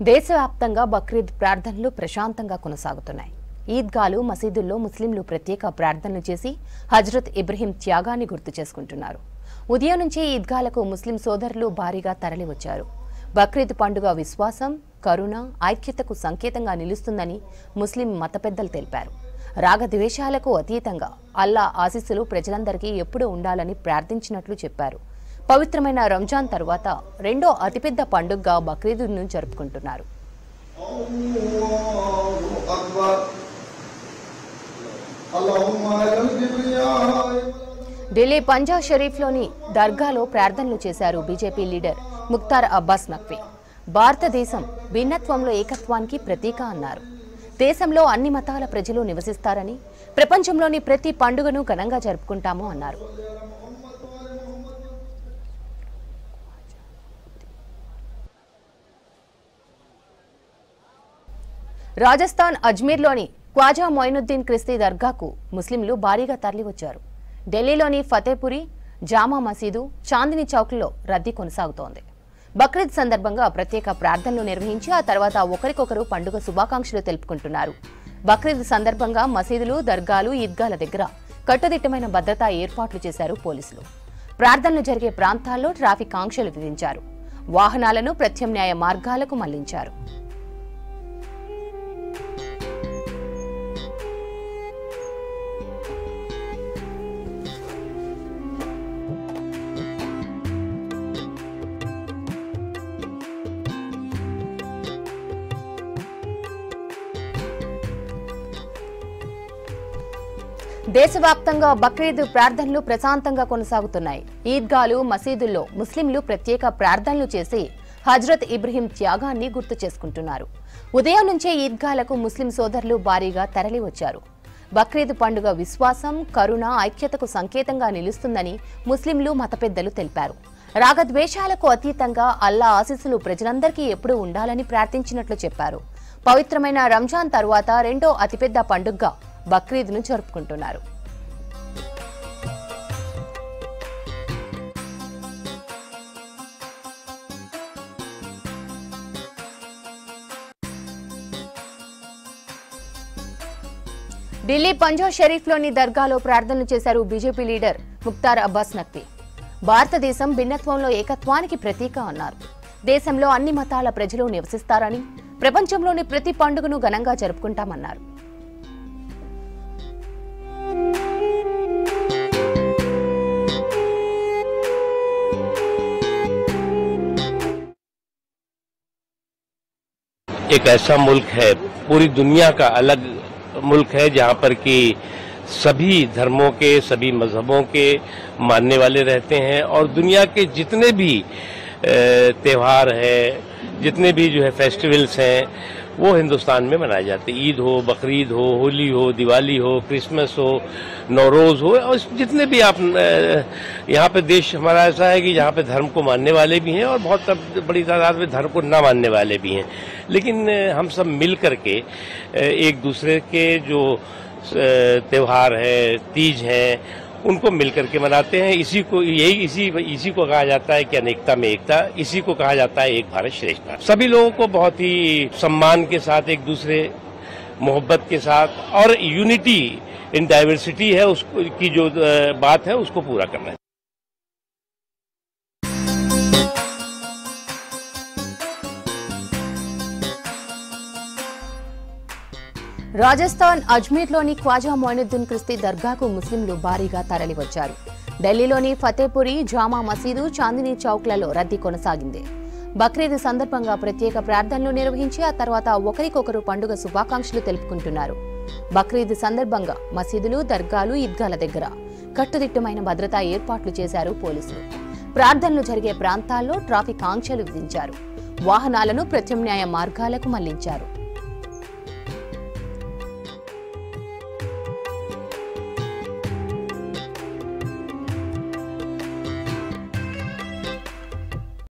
దేశవ్యాప్తంగా బక్రీద్ ప్రార్థనలు ప్రశాంతంగా కొనసాగుతున్నాయి. ఈద్గాలు, మసీదుల్లో ముస్లింలు ప్రత్యేక ప్రార్థనలు చేసి హజ్రత్ ఇబ్రహీం త్యాగాన్ని గుర్తు చేసుకుంటున్నారు. ఉదయం నుంచి ఈద్గాలకు ముస్లిం సోదరులు భారీగా తరలివచ్చారు. బక్రీద్ పండుగ విశ్వాసం, కరుణ, ఐక్యతకు సంకేతంగా నిలుస్తుందని ముస్లిం మత పెద్దలు తెలిపారు. రాగద్వేషాలకు అతీతంగా అల్లా ఆశీస్సులు ప్రజలందరికీ ఎప్పుడూ ఉండాలని ప్రార్థించినట్లు చెప్పారు. పవిత్రమైన రంజాన్ తర్వాత రెండో అతిపెద్ద పండుగగా బక్రీద్ను జరుపుకుంటున్నారు. ఢిల్లీ పంజాబ్ షరీఫ్లోని దర్గాలో ప్రార్థనలు చేశారు బీజేపీ లీడర్ ముఖ్తార్ అబ్బాస్ నఖ్వీ. భారతదేశం భిన్నత్వంలో ఏకత్వానికి ప్రతీక అన్నారు. దేశంలో అన్ని మతాల ప్రజలు నివసిస్తారని, ప్రపంచంలోని ప్రతి పండుగను ఘనంగా జరుపుకుంటాము అన్నారు. రాజస్థాన్ అజ్మీర్లోని ఖ్వాజా మొయినుద్దీన్ క్రిస్తీ దర్గాకు ముస్లింలు భారీగా తరలివచ్చారు. ఢిల్లీలోని ఫతేపురి, జామా మసీదు, చాందినీ చౌక్లో రద్దీ కొనసాగుతోంది. బక్రీద్ సందర్భంగా ప్రత్యేక ప్రార్థనలు నిర్వహించి ఆ తర్వాత ఒకరికొకరు పండుగ శుభాకాంక్షలు తెలుపుకుంటున్నారు. బక్రీద్ సందర్భంగా మసీదులు, దర్గాలు, ఈద్గాల దగ్గర కట్టుదిట్టమైన భద్రతా ఏర్పాట్లు చేశారు పోలీసులు. ప్రార్థనలు జరిగే ప్రాంతాల్లో ట్రాఫిక్ ఆంక్షలు విధించారు. వాహనాలను ప్రత్యామ్నాయ మార్గాలకు మళ్లించారు. దేశవ్యాప్తంగా బక్రీద్ ప్రార్థనలు ప్రశాంతంగా కొనసాగుతున్నాయి. ఈద్గాలు, మసీదుల్లో ముస్లింలు ప్రత్యేక ప్రార్థనలు చేసి హజ్రత్ ఇబ్రహీం త్యాగాన్ని గుర్తు చేసుకుంటున్నారు. ఉదయం నుంచే ఈద్గాలకు ముస్లిం సోదరులు భారీగా తరలివచ్చారు. బక్రీద్ పండుగ విశ్వాసం, కరుణ, ఐక్యతకు సంకేతంగా నిలుస్తుందని ముస్లింలు మత పెద్దలు తెలిపారు. రాగద్వేషాలకు అతీతంగా అల్లా ఆశీస్సులు ప్రజలందరికీ ఎప్పుడూ ఉండాలని ప్రార్థించినట్లు చెప్పారు. పవిత్రమైన రంజాన్ తరువాత రెండో అతిపెద్ద పండుగగా బక్రీద్ను జరుపుకుంటున్నారు. ఢిల్లీ పంజాబ్ షరీఫ్లోని దర్గాలో ప్రార్థనలు చేశారు బీజేపీ లీడర్ ముఖ్తార్ అబ్బాస్ నఖ్వీ. భారతదేశం భిన్నత్వంలో ఏకత్వానికి ప్రతీక అన్నారు. దేశంలో అన్ని మతాల ప్రజలు నివసిస్తారని, ప్రపంచంలోని ప్రతి పండుగను ఘనంగా జరుపుకుంటామన్నారు. एक ऐसा मुल्क है, पूरी दुनिया का अलग मुल्क है, जहाँ पर कि सभी धर्मों के, सभी मजहबों के मानने वाले रहते हैं और दुनिया के जितने भी त्यौहार हैं, जितने भी जो है फेस्टिवल्स हैं, वो हिंदुस्तान में मनाए जाते हैं। ईद हो, बकरीद हो, होली हो, दिवाली हो, क्रिसमस हो, नौरोज हो, और जितने भी आप यहाँ पे देश हमारा ऐसा है कि यहाँ पे धर्म को मानने वाले भी हैं और बहुत बड़ी तादाद में धर्म को न मानने वाले भी हैं, लेकिन हम सब मिल करके एक दूसरे के जो त्यौहार है, तीज हैं, उनको मिलकर के मनाते हैं। इसी को कहा जाता है कि अनेकता में एकता, इसी को कहा जाता है एक भारत श्रेष्ठ भारत। सभी लोगों को बहुत ही सम्मान के साथ, एक दूसरे मोहब्बत के साथ और यूनिटी इन डाइवर्सिटी है उसको की जो बात है उसको पूरा करना है। రాజస్థాన్ అజ్మీర్లోని ఖ్వాజా మొయినుద్దీన్ క్రిస్తీ దర్గాకు ముస్లింలు భారీగా తరలివచ్చారు. ఢిల్లీలోని ఫతేపురి, జామా మసీదు, చాందినీ చౌక్లలో రద్దీ కొనసాగింది. బక్రీద్ సందర్భంగా ప్రత్యేక ప్రార్థనలు నిర్వహించి ఆ తర్వాత ఒకరికొకరు పండుగ శుభాకాంక్షలు తెలుపుకుంటున్నారు. బక్రీద్ సందర్భంగా మసీదులు, దర్గాలు, ఈద్గాల దగ్గర కట్టుదిట్టమైన భద్రతా ఏర్పాట్లు చేశారు పోలీసులు. ప్రార్థనలు జరిగే ప్రాంతాల్లో ట్రాఫిక్ ఆంక్షలు విధించారు. వాహనాలను ప్రత్యామ్నాయ మార్గాలకు మళ్లించారు.